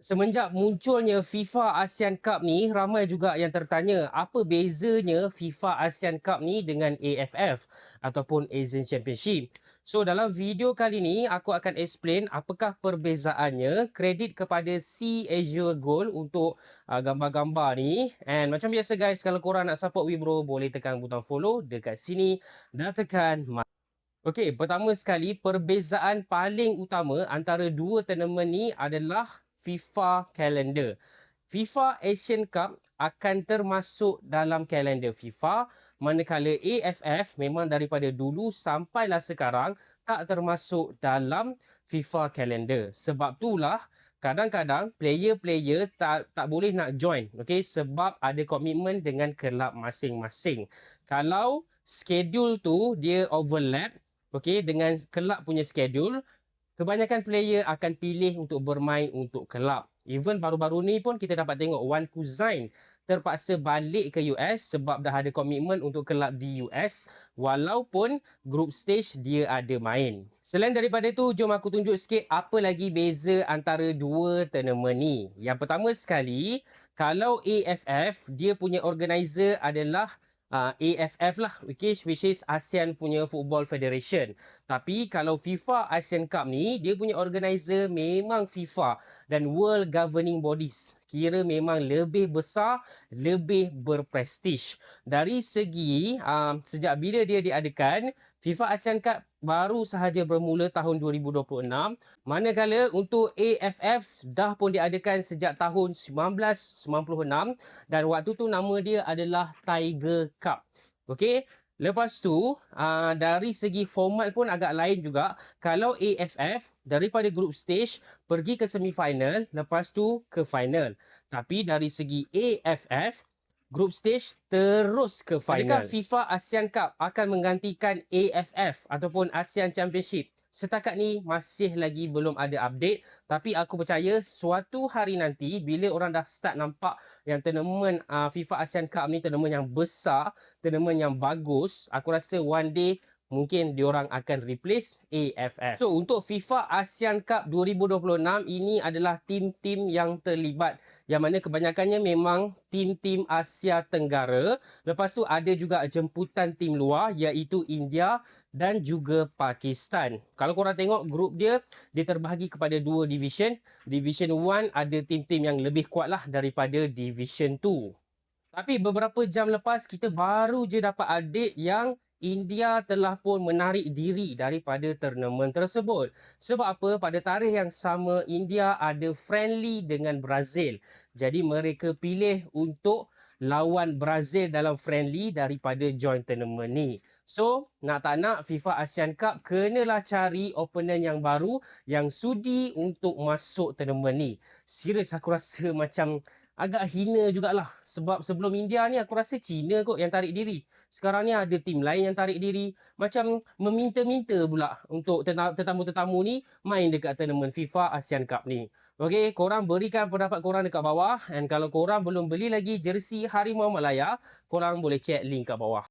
Semenjak munculnya FIFA ASEAN Cup ni, ramai juga yang tertanya apa bezanya FIFA ASEAN Cup ni dengan AFF ataupun Asian Championship. So dalam video kali ni aku akan explain apakah perbezaannya, kredit kepada Sea Asia Gold untuk gambar-gambar ni. And macam biasa guys, kalau korang nak support Wibro boleh tekan butang follow dekat sini dan tekan Okey, pertama sekali perbezaan paling utama antara dua tournament ni adalah FIFA kalender. FIFA Asian Cup akan termasuk dalam kalender FIFA, manakala AFF memang daripada dulu sampailah sekarang tak termasuk dalam FIFA kalender. Sebab itulah kadang-kadang player-player tak boleh nak join, okey, sebab ada komitmen dengan kelab masing-masing. Kalau schedule tu dia overlap, okey, dengan kelab punya schedule, kebanyakan player akan pilih untuk bermain untuk kelab. Even baru-baru ni pun kita dapat tengok Wan Kuzain terpaksa balik ke US sebab dah ada komitmen untuk kelab di US walaupun group stage dia ada main. Selain daripada tu, jom aku tunjuk sikit apa lagi beza antara dua tournament ni. Yang pertama sekali, kalau AFF, dia punya organizer adalah AFF lah, which is ASEAN punya Football Federation. Tapi kalau FIFA ASEAN Cup ni, dia punya organizer memang FIFA dan World Governing Bodies. Kira memang lebih besar, lebih berprestij. Dari segi sejak bila dia diadakan, FIFA ASEAN Cup baru sahaja bermula tahun 2026. Manakala untuk AFF dah pun diadakan sejak tahun 1996 dan waktu tu nama dia adalah Tiger Cup. Okey, lepas tu dari segi format pun agak lain juga. Kalau AFF daripada group stage pergi ke semifinal, lepas tu ke final. Tapi dari segi AFF group stage terus ke final. Adakah FIFA ASEAN Cup akan menggantikan AFF ataupun ASEAN Championship? Setakat ni masih lagi belum ada update, tapi aku percaya suatu hari nanti bila orang dah start nampak yang tournament FIFA ASEAN Cup ni tournament yang besar, tournament yang bagus, aku rasa one day mungkin diorang akan replace AFF. So untuk FIFA ASEAN Cup 2026 ini adalah tim-tim yang terlibat, yang mana kebanyakannya memang tim-tim Asia Tenggara. Lepas tu ada juga jemputan tim luar iaitu India dan juga Pakistan. Kalau korang tengok grup dia terbahagi kepada dua division. Division 1 ada tim-tim yang lebih kuat lah daripada Division 2. Tapi beberapa jam lepas kita baru je dapat update yang India telah pun menarik diri daripada tournament tersebut. Sebab apa? Pada tarikh yang sama India ada friendly dengan Brazil. Jadi mereka pilih untuk lawan Brazil dalam friendly daripada joint tournament ni. So, nak tak nak FIFA ASEAN Cup kenalah cari opponent yang baru yang sudi untuk masuk tournament ni. Serius aku rasa macam agak hina jugalah. Sebab sebelum India ni aku rasa China kot yang tarik diri. Sekarang ni ada tim lain yang tarik diri. Macam meminta-minta pula untuk tetamu-tetamu ni main dekat tournament FIFA ASEAN Cup ni. Okey, korang berikan pendapat korang dekat bawah. And kalau korang belum beli lagi jersey Harimau Malaya, korang boleh check link kat bawah.